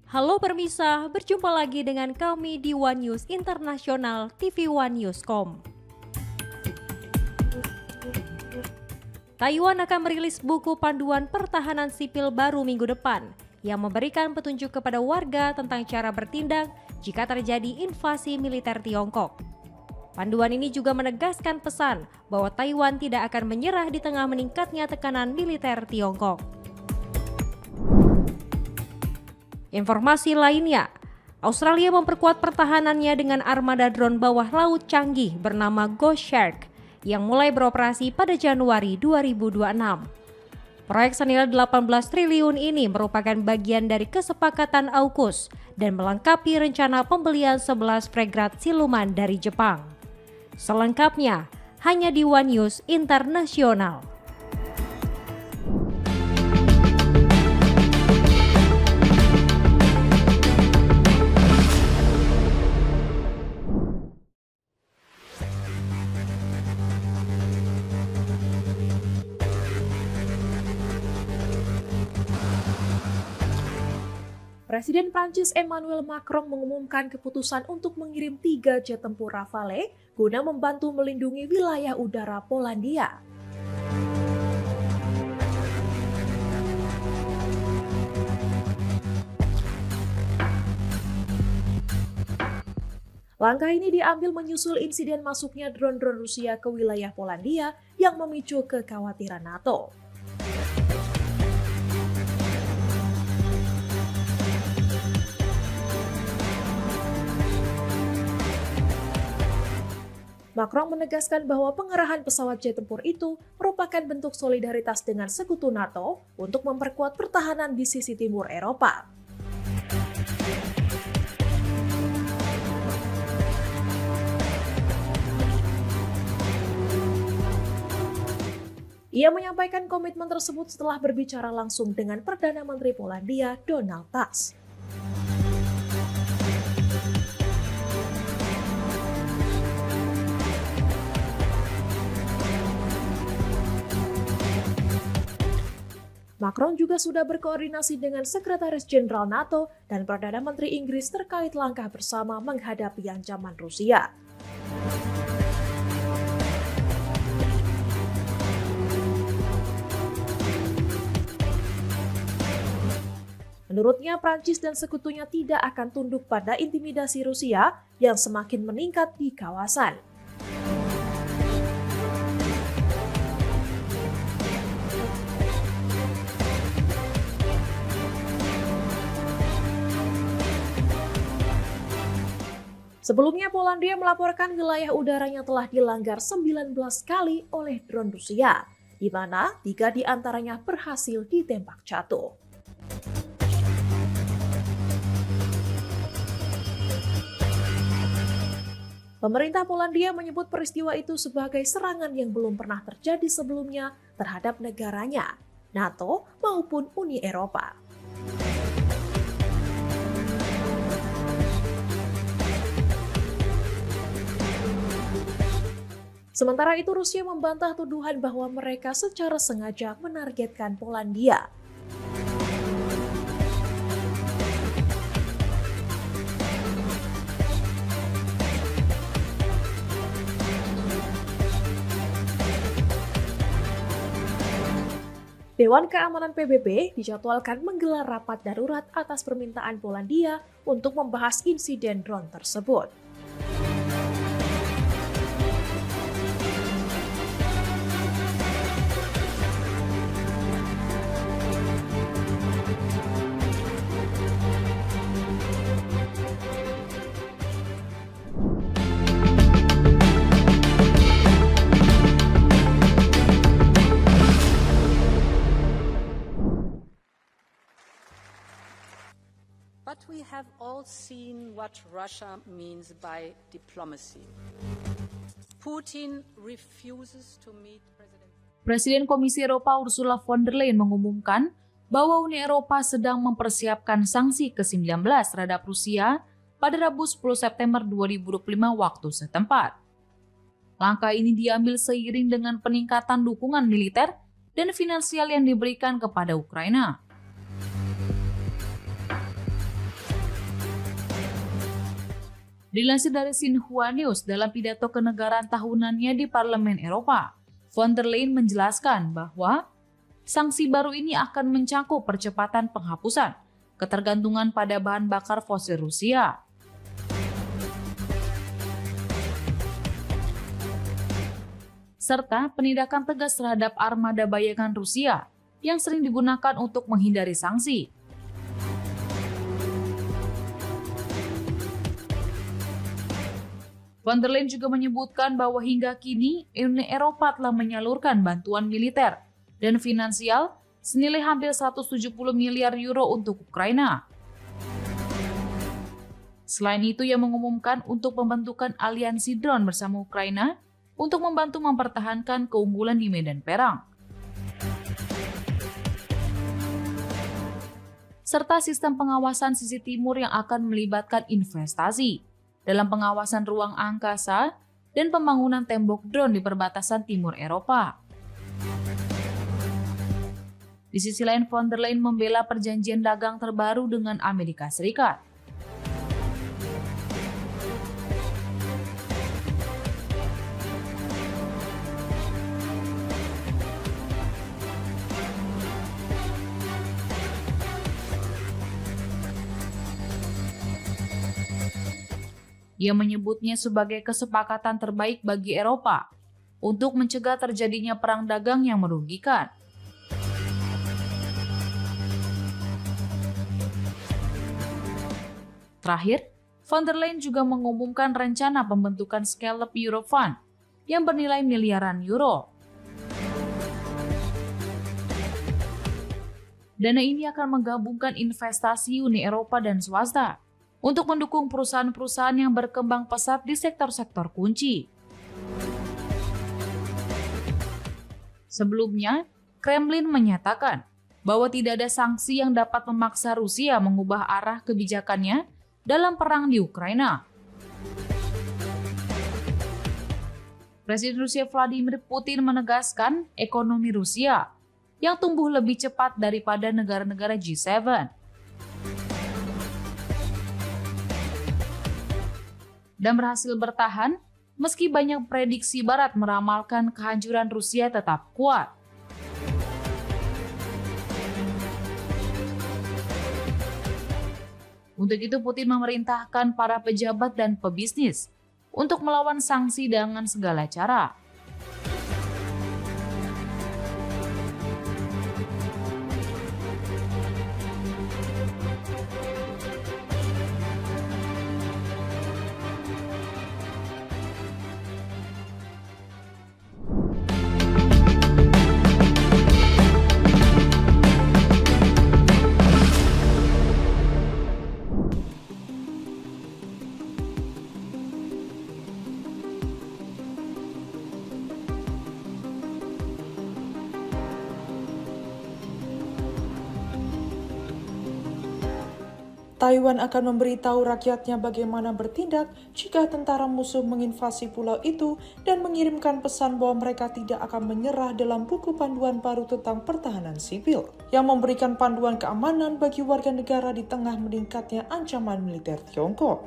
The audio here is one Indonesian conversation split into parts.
Halo permisa, berjumpa lagi dengan kami di One News Internasional TV One Newscom. Taiwan akan merilis buku panduan pertahanan sipil baru minggu depan yang memberikan petunjuk kepada warga tentang cara bertindak jika terjadi invasi militer Tiongkok. Panduan ini juga menegaskan pesan bahwa Taiwan tidak akan menyerah di tengah meningkatnya tekanan militer Tiongkok. Informasi lainnya, Australia memperkuat pertahanannya dengan armada drone bawah laut canggih bernama Ghost Shark yang mulai beroperasi pada Januari 2026. Proyek senilai 18 triliun ini merupakan bagian dari kesepakatan AUKUS dan melengkapi rencana pembelian 11 fregat siluman dari Jepang. Selengkapnya hanya di One News Internasional. Presiden Prancis Emmanuel Macron mengumumkan keputusan untuk mengirim 3 jet tempur Rafale guna membantu melindungi wilayah udara Polandia. Langkah ini diambil menyusul insiden masuknya drone-drone Rusia ke wilayah Polandia yang memicu kekhawatiran NATO. Macron menegaskan bahwa pengerahan pesawat jet tempur itu merupakan bentuk solidaritas dengan sekutu NATO untuk memperkuat pertahanan di sisi timur Eropa. Ia menyampaikan komitmen tersebut setelah berbicara langsung dengan Perdana Menteri Polandia Donald Tusk. Macron juga sudah berkoordinasi dengan Sekretaris Jenderal NATO dan Perdana Menteri Inggris terkait langkah bersama menghadapi ancaman Rusia. Menurutnya, Prancis dan sekutunya tidak akan tunduk pada intimidasi Rusia yang semakin meningkat di kawasan. Sebelumnya, Polandia melaporkan wilayah udaranya telah dilanggar 19 kali oleh drone Rusia, di mana 3 diantaranya berhasil ditembak jatuh. Pemerintah Polandia menyebut peristiwa itu sebagai serangan yang belum pernah terjadi sebelumnya terhadap negaranya, NATO maupun Uni Eropa. Sementara itu, Rusia membantah tuduhan bahwa mereka secara sengaja menargetkan Polandia. Dewan Keamanan PBB dijadwalkan menggelar rapat darurat atas permintaan Polandia untuk membahas insiden drone tersebut. But we have all seen what Russia means by diplomacy. Putin refuses to meet President. Presiden Komisi Eropa Ursula von der Leyen mengumumkan bahwa Uni Eropa sedang mempersiapkan sanksi ke-19 terhadap Rusia pada Rabu 10 September 2025 waktu setempat. Langkah ini diambil seiring dengan peningkatan dukungan militer dan finansial yang diberikan kepada Ukraina. Dilansir dari Xinhua News, dalam pidato kenegaraan tahunannya di Parlemen Eropa, von der Leyen menjelaskan bahwa sanksi baru ini akan mencakup percepatan penghapusan ketergantungan pada bahan bakar fosil Rusia. Serta penindakan tegas terhadap armada bayangan Rusia yang sering digunakan untuk menghindari sanksi. Von der Leyen juga menyebutkan bahwa hingga kini Uni Eropa telah menyalurkan bantuan militer dan finansial senilai hampir 170 miliar euro untuk Ukraina. Selain itu, ia mengumumkan untuk pembentukan aliansi drone bersama Ukraina untuk membantu mempertahankan keunggulan di medan perang. Serta sistem pengawasan sisi timur yang akan melibatkan investasi dalam pengawasan ruang angkasa dan pembangunan tembok drone di perbatasan timur Eropa. Di sisi lain, von der Leyen membela perjanjian dagang terbaru dengan Amerika Serikat. Ia menyebutnya sebagai kesepakatan terbaik bagi Eropa untuk mencegah terjadinya perang dagang yang merugikan. Terakhir, von der Leyen juga mengumumkan rencana pembentukan Scaled Euro Fund yang bernilai miliaran euro. Dana ini akan menggabungkan investasi Uni Eropa dan swasta untuk mendukung perusahaan-perusahaan yang berkembang pesat di sektor-sektor kunci. Sebelumnya, Kremlin menyatakan bahwa tidak ada sanksi yang dapat memaksa Rusia mengubah arah kebijakannya dalam perang di Ukraina. Presiden Rusia Vladimir Putin menegaskan ekonomi Rusia yang tumbuh lebih cepat daripada negara-negara G7. Dan berhasil bertahan meski banyak prediksi Barat meramalkan kehancuran Rusia tetap kuat. Untuk itu, Putin memerintahkan para pejabat dan pebisnis untuk melawan sanksi dengan segala cara. Taiwan akan memberitahu rakyatnya bagaimana bertindak jika tentara musuh menginvasi pulau itu dan mengirimkan pesan bahwa mereka tidak akan menyerah dalam buku panduan baru tentang pertahanan sipil yang memberikan panduan keamanan bagi warga negara di tengah meningkatnya ancaman militer Tiongkok.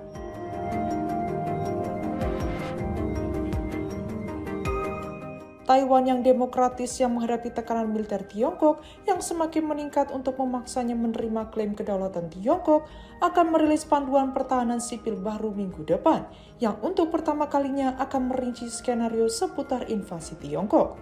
Taiwan yang demokratis yang menghadapi tekanan militer Tiongkok yang semakin meningkat untuk memaksanya menerima klaim kedaulatan Tiongkok akan merilis panduan pertahanan sipil baru minggu depan yang untuk pertama kalinya akan merinci skenario seputar invasi Tiongkok.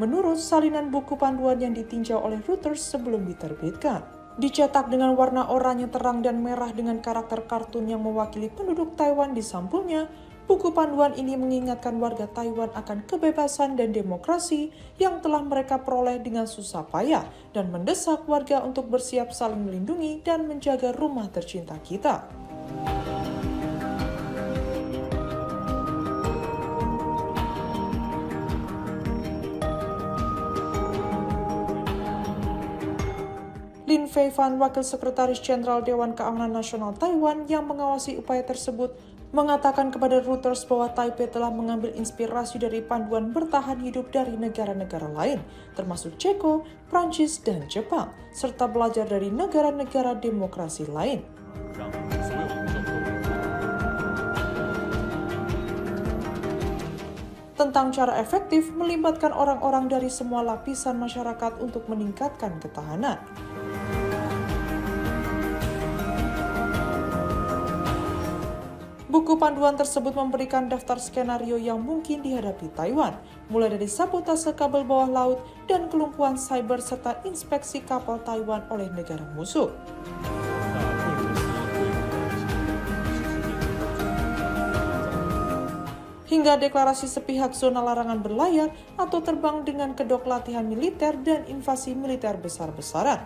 Menurut salinan buku panduan yang ditinjau oleh Reuters sebelum diterbitkan, dicetak dengan warna oranye terang dan merah dengan karakter kartun yang mewakili penduduk Taiwan di sampulnya, buku panduan ini mengingatkan warga Taiwan akan kebebasan dan demokrasi yang telah mereka peroleh dengan susah payah dan mendesak warga untuk bersiap saling melindungi dan menjaga rumah tercinta kita. Lin Feifan, Wakil Sekretaris Jenderal Dewan Keamanan Nasional Taiwan yang mengawasi upaya tersebut, mengatakan kepada Reuters bahwa Taipei telah mengambil inspirasi dari panduan bertahan hidup dari negara-negara lain, termasuk Ceko, Prancis, dan Jepang, serta belajar dari negara-negara demokrasi lain. Tentang cara efektif melibatkan orang-orang dari semua lapisan masyarakat untuk meningkatkan ketahanan. Buku panduan tersebut memberikan daftar skenario yang mungkin dihadapi Taiwan, mulai dari sabotase kabel bawah laut dan kelumpuhan cyber serta inspeksi kapal Taiwan oleh negara musuh. Hingga deklarasi sepihak zona larangan berlayar atau terbang dengan kedok latihan militer dan invasi militer besar-besaran.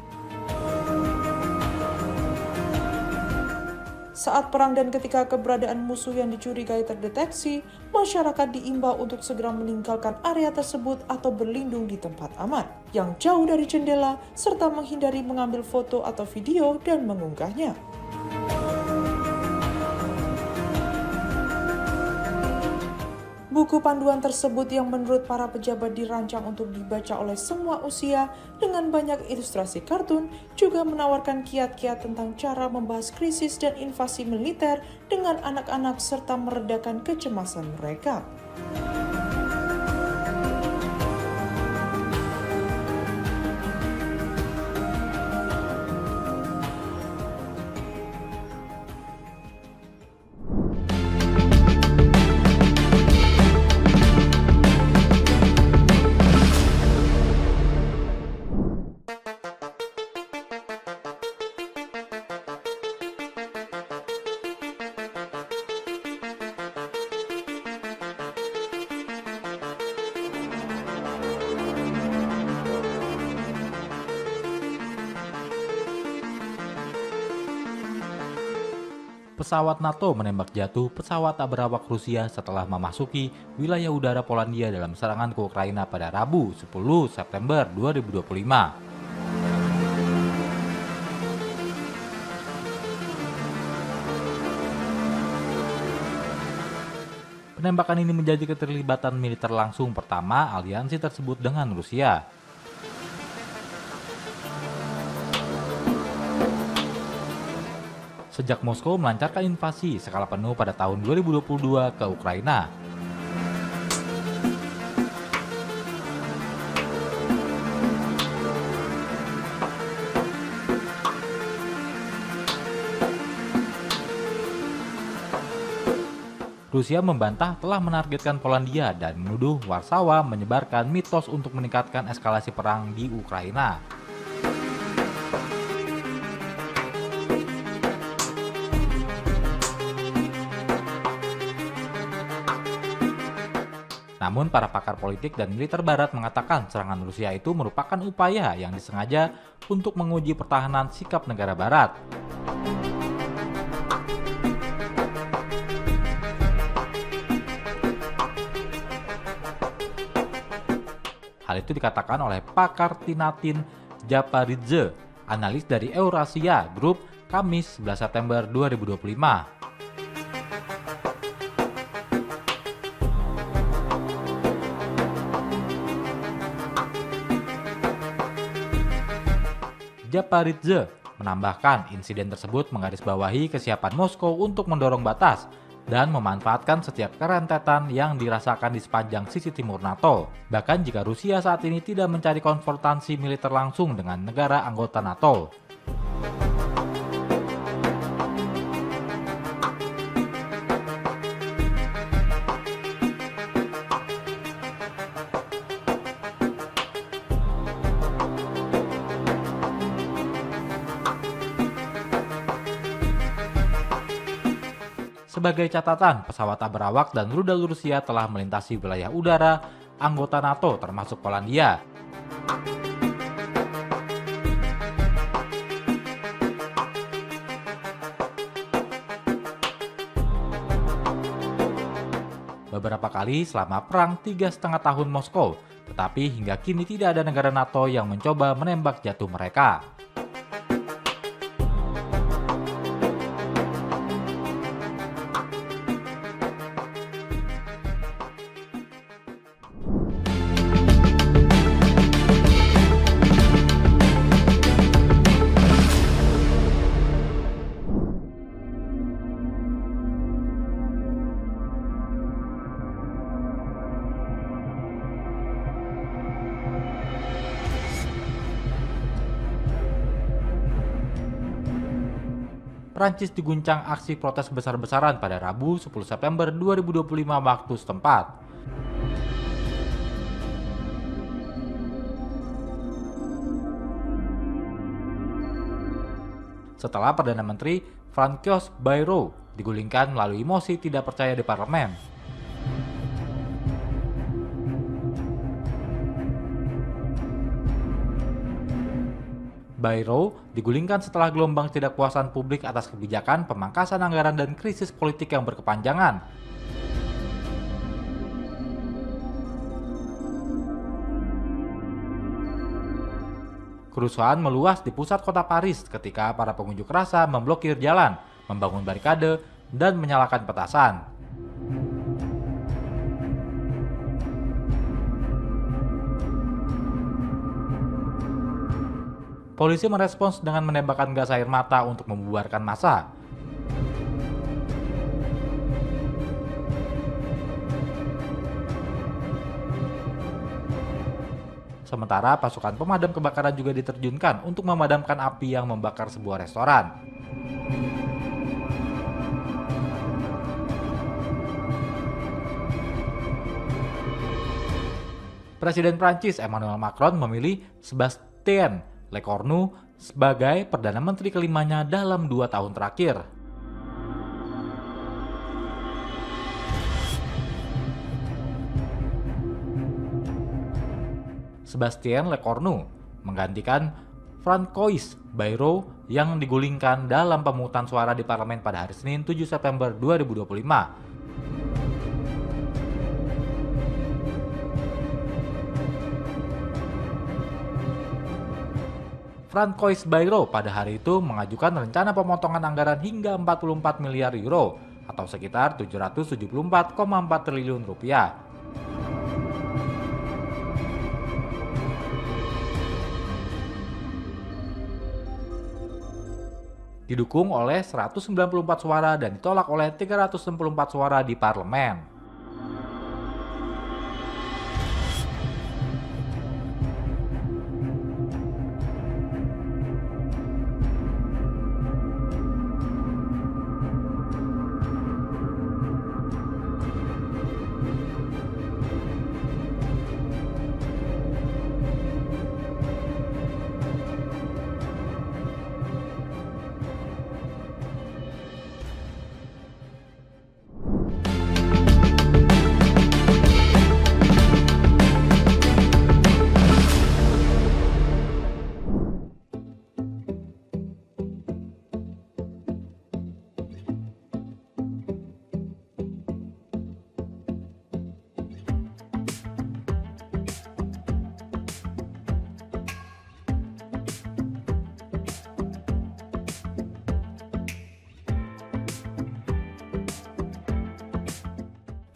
Saat perang dan ketika keberadaan musuh yang dicurigai terdeteksi, masyarakat diimbau untuk segera meninggalkan area tersebut atau berlindung di tempat aman, yang jauh dari jendela, serta menghindari mengambil foto atau video dan mengunggahnya. Buku panduan tersebut yang menurut para pejabat dirancang untuk dibaca oleh semua usia dengan banyak ilustrasi kartun juga menawarkan kiat-kiat tentang cara membahas krisis dan invasi militer dengan anak-anak serta meredakan kecemasan mereka. Pesawat NATO menembak jatuh pesawat tak berawak Rusia setelah memasuki wilayah udara Polandia dalam serangan ke Ukraina pada Rabu 10 September 2025. Penembakan ini menjadi keterlibatan militer langsung pertama aliansi tersebut dengan Rusia. Sejak Moskow melancarkan invasi skala penuh pada tahun 2022 ke Ukraina. Rusia membantah telah menargetkan Polandia dan menuduh Warsawa menyebarkan mitos untuk meningkatkan eskalasi perang di Ukraina. Namun para pakar politik dan militer barat mengatakan serangan Rusia itu merupakan upaya yang disengaja untuk menguji pertahanan sikap negara barat. Hal itu dikatakan oleh pakar Tinatin Japaridze, analis dari Eurasia Group, Kamis 11 September 2025. Japaridze menambahkan insiden tersebut menggarisbawahi kesiapan Moskow untuk mendorong batas dan memanfaatkan setiap kerentetan yang dirasakan di sepanjang sisi timur NATO. Bahkan jika Rusia saat ini tidak mencari konfrontasi militer langsung dengan negara anggota NATO. Sebagai catatan, pesawat tak berawak dan rudal Rusia telah melintasi wilayah udara anggota NATO termasuk Polandia. Beberapa kali selama perang 3,5 tahun Moskow, tetapi hingga kini tidak ada negara NATO yang mencoba menembak jatuh mereka. Prancis diguncang aksi protes besar-besaran pada Rabu 10 September 2025 waktu setempat. Setelah Perdana Menteri Francois Bayrou digulingkan melalui mosi tidak percaya di parlemen. Bayrou digulingkan setelah gelombang ketidakpuasan publik atas kebijakan pemangkasan anggaran dan krisis politik yang berkepanjangan. Kerusuhan meluas di pusat kota Paris ketika para pengunjuk rasa memblokir jalan, membangun barikade, dan menyalakan petasan. Polisi merespons dengan menembakkan gas air mata untuk membubarkan massa. Sementara pasukan pemadam kebakaran juga diterjunkan untuk memadamkan api yang membakar sebuah restoran. Presiden Prancis Emmanuel Macron memilih Sébastien Lecornu sebagai Perdana Menteri kelimanya dalam 2 tahun terakhir. Sébastien Lecornu menggantikan Francois Bayrou yang digulingkan dalam pemungutan suara di parlemen pada hari Senin 7 September 2025. Francois Bayrou pada hari itu mengajukan rencana pemotongan anggaran hingga 44 miliar euro atau sekitar 774,4 triliun rupiah. Didukung oleh 194 suara dan ditolak oleh 364 suara di parlemen.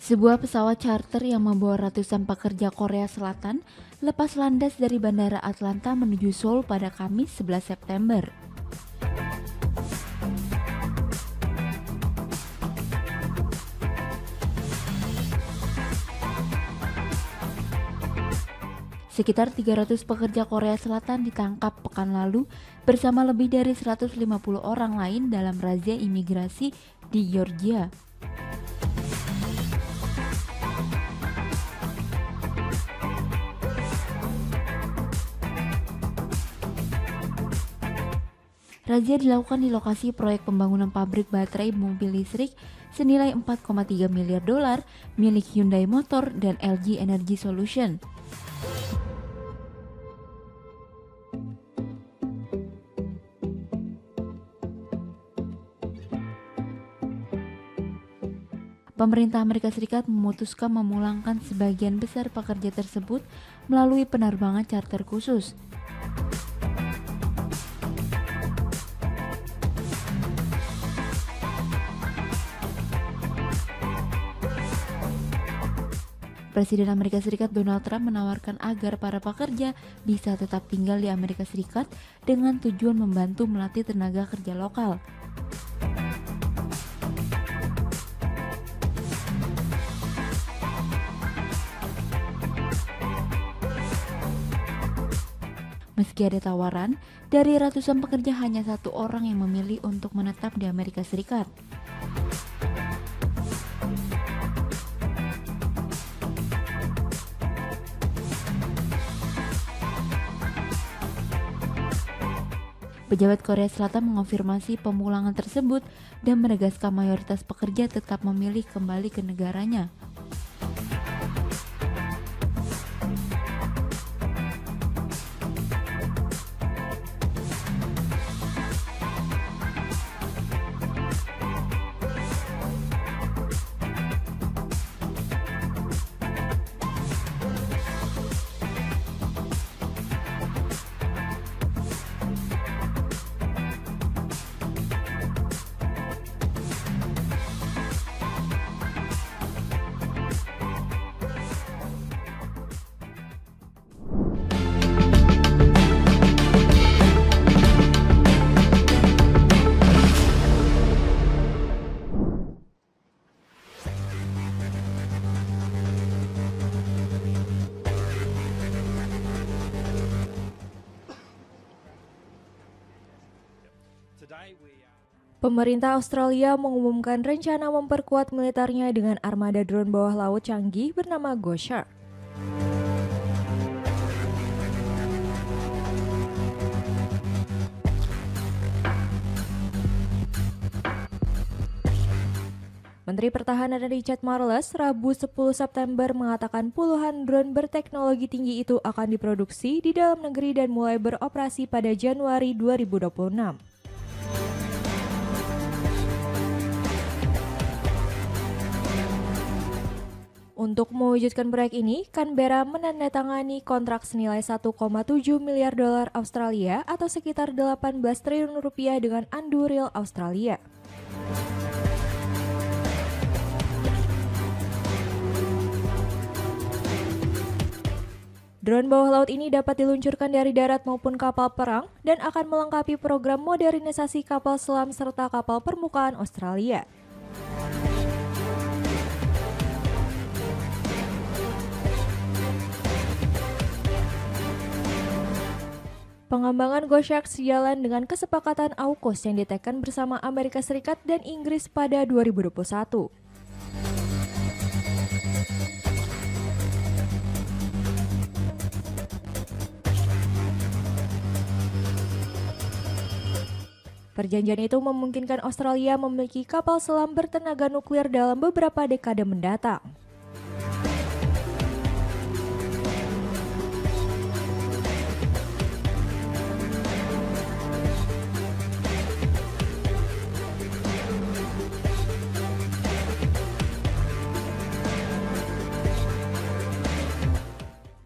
Sebuah pesawat charter yang membawa ratusan pekerja Korea Selatan lepas landas dari Bandara Atlanta menuju Seoul pada Kamis 11 September. Sekitar 300 pekerja Korea Selatan ditangkap pekan lalu bersama lebih dari 150 orang lain dalam razia imigrasi di Georgia. Razia dilakukan di lokasi proyek pembangunan pabrik baterai mobil listrik senilai 4,3 miliar dolar milik Hyundai Motor dan LG Energy Solution. Pemerintah Amerika Serikat memutuskan memulangkan sebagian besar pekerja tersebut melalui penerbangan charter khusus. Presiden Amerika Serikat Donald Trump menawarkan agar para pekerja bisa tetap tinggal di Amerika Serikat dengan tujuan membantu melatih tenaga kerja lokal. Meski ada tawaran, dari ratusan pekerja hanya 1 orang yang memilih untuk menetap di Amerika Serikat. Pejabat Korea Selatan mengonfirmasi pemulangan tersebut dan menegaskan mayoritas pekerja tetap memilih kembali ke negaranya. Pemerintah Australia mengumumkan rencana memperkuat militernya dengan armada drone bawah laut canggih bernama Ghost Shark. Menteri Pertahanan Richard Marles Rabu 10 September mengatakan puluhan drone berteknologi tinggi itu akan diproduksi di dalam negeri dan mulai beroperasi pada Januari 2026. Untuk mewujudkan proyek ini, Canberra menandatangani kontrak senilai 1,7 miliar dolar Australia atau sekitar 18 triliun rupiah dengan Anduril Australia. Drone bawah laut ini dapat diluncurkan dari darat maupun kapal perang dan akan melengkapi program modernisasi kapal selam serta kapal permukaan Australia. Pengembangan Ghost Shark sejalan dengan kesepakatan AUKUS yang diteken bersama Amerika Serikat dan Inggris pada 2021. Perjanjian itu memungkinkan Australia memiliki kapal selam bertenaga nuklir dalam beberapa dekade mendatang.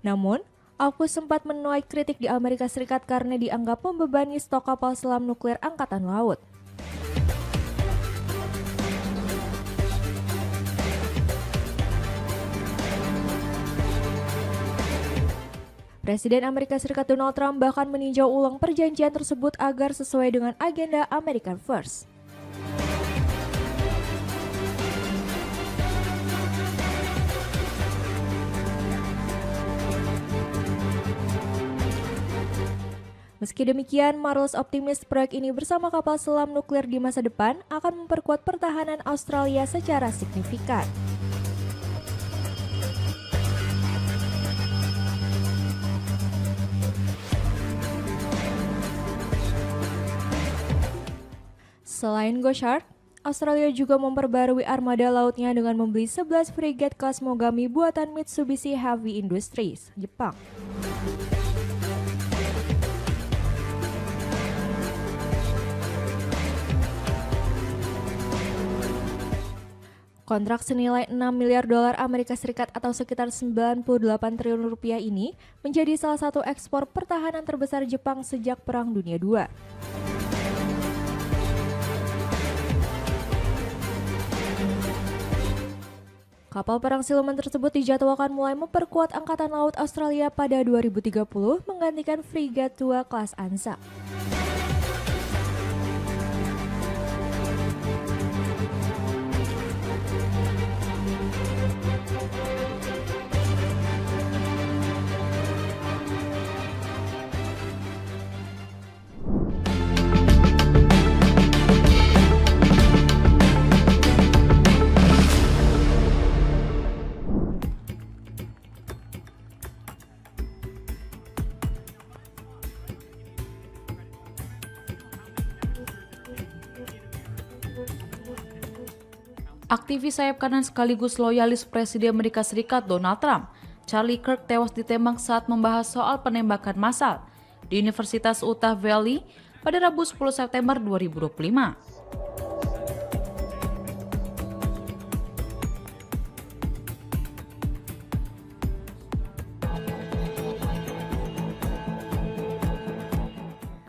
Namun, AUKUS sempat menuai kritik di Amerika Serikat karena dianggap membebani stok kapal selam nuklir Angkatan Laut. Presiden Amerika Serikat Donald Trump bahkan meninjau ulang perjanjian tersebut agar sesuai dengan agenda American First. Meski demikian, Marles optimis proyek ini bersama kapal selam nuklir di masa depan akan memperkuat pertahanan Australia secara signifikan. Selain Ghost Shark, Australia juga memperbarui armada lautnya dengan membeli 11 frigat kelas Mogami buatan Mitsubishi Heavy Industries, Jepang. Kontrak senilai 6 miliar dolar Amerika Serikat atau sekitar 98 triliun rupiah ini menjadi salah satu ekspor pertahanan terbesar Jepang sejak Perang Dunia II. Kapal perang siluman tersebut dijadwalkan mulai memperkuat Angkatan Laut Australia pada 2030 menggantikan frigat tua kelas Anzac. Aktivis sayap kanan sekaligus loyalis Presiden Amerika Serikat Donald Trump, Charlie Kirk tewas ditembak saat membahas soal penembakan massal di Universitas Utah Valley pada Rabu 10 September 2025.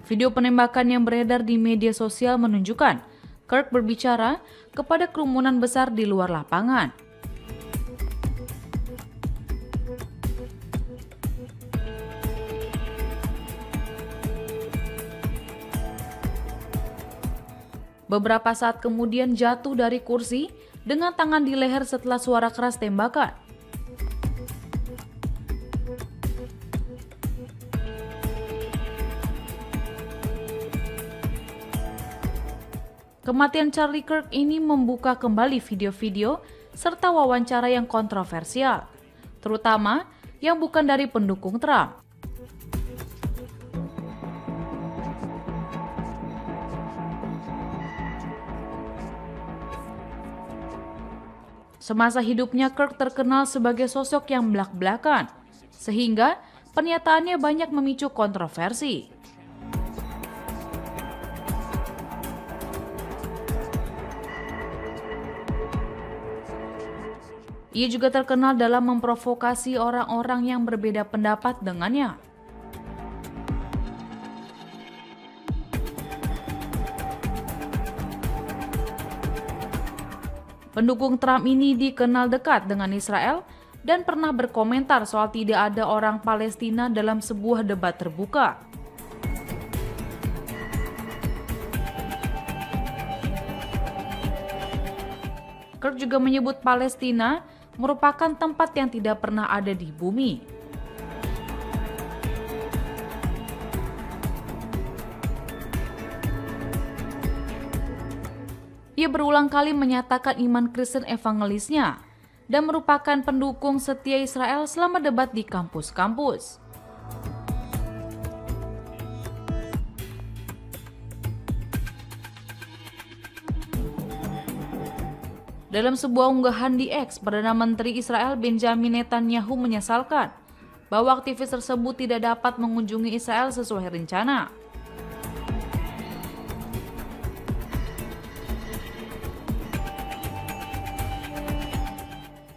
Video penembakan yang beredar di media sosial menunjukkan Kirk berbicara kepada kerumunan besar di luar lapangan. Beberapa saat kemudian jatuh dari kursi dengan tangan di leher setelah suara keras tembakan. Kematian Charlie Kirk ini membuka kembali video-video serta wawancara yang kontroversial, terutama yang bukan dari pendukung Trump. Semasa hidupnya, Kirk terkenal sebagai sosok yang belak-belakan, sehingga pernyataannya banyak memicu kontroversi. Ia juga terkenal dalam memprovokasi orang-orang yang berbeda pendapat dengannya. Pendukung Trump ini dikenal dekat dengan Israel dan pernah berkomentar soal tidak ada orang Palestina dalam sebuah debat terbuka. Kirk juga menyebut Palestina merupakan tempat yang tidak pernah ada di bumi. Ia berulang kali menyatakan iman Kristen evangelisnya dan merupakan pendukung setia Israel selama debat di kampus-kampus. Dalam sebuah unggahan di X, Perdana Menteri Israel Benjamin Netanyahu menyesalkan bahwa aktivis tersebut tidak dapat mengunjungi Israel sesuai rencana.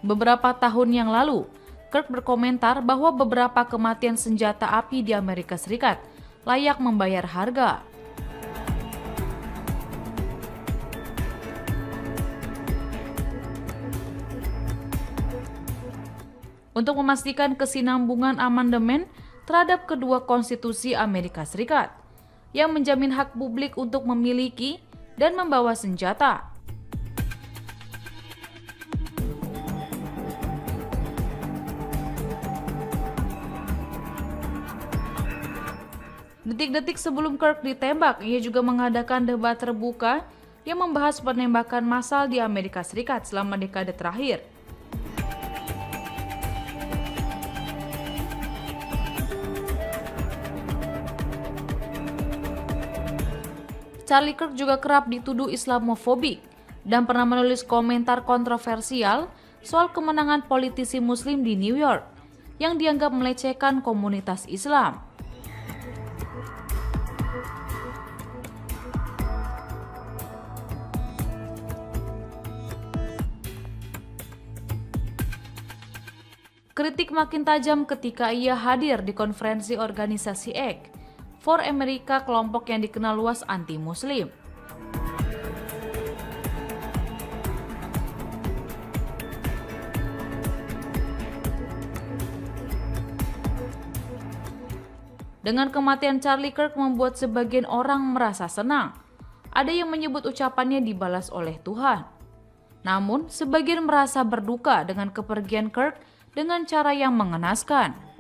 Beberapa tahun yang lalu, Kirk berkomentar bahwa beberapa kematian senjata api di Amerika Serikat layak membayar harga. Untuk memastikan kesinambungan amandemen terhadap kedua konstitusi Amerika Serikat yang menjamin hak publik untuk memiliki dan membawa senjata. Detik-detik sebelum Kirk ditembak, ia juga mengadakan debat terbuka yang membahas penembakan massal di Amerika Serikat selama dekade terakhir. Charlie Kirk juga kerap dituduh Islamofobik dan pernah menulis komentar kontroversial soal kemenangan politisi Muslim di New York yang dianggap melecehkan komunitas Islam. Kritik makin tajam ketika ia hadir di konferensi organisasi AIC for America, kelompok yang dikenal luas anti-Muslim. Dengan kematian Charlie Kirk membuat sebagian orang merasa senang. Ada yang menyebut ucapannya dibalas oleh Tuhan. Namun, sebagian merasa berduka dengan kepergian Kirk dengan cara yang mengenaskan.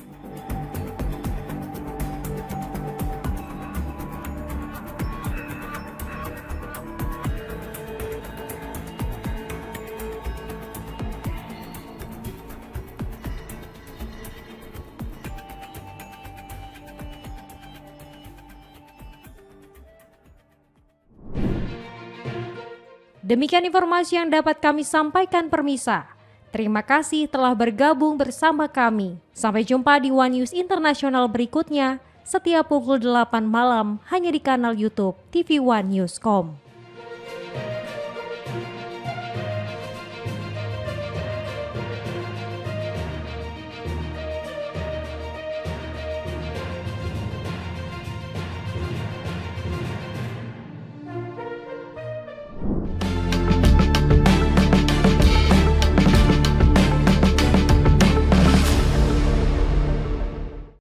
Demikian informasi yang dapat kami sampaikan permisa. Terima kasih telah bergabung bersama kami. Sampai jumpa di One News Internasional berikutnya setiap pukul 8 malam hanya di kanal YouTube TV One Newscom.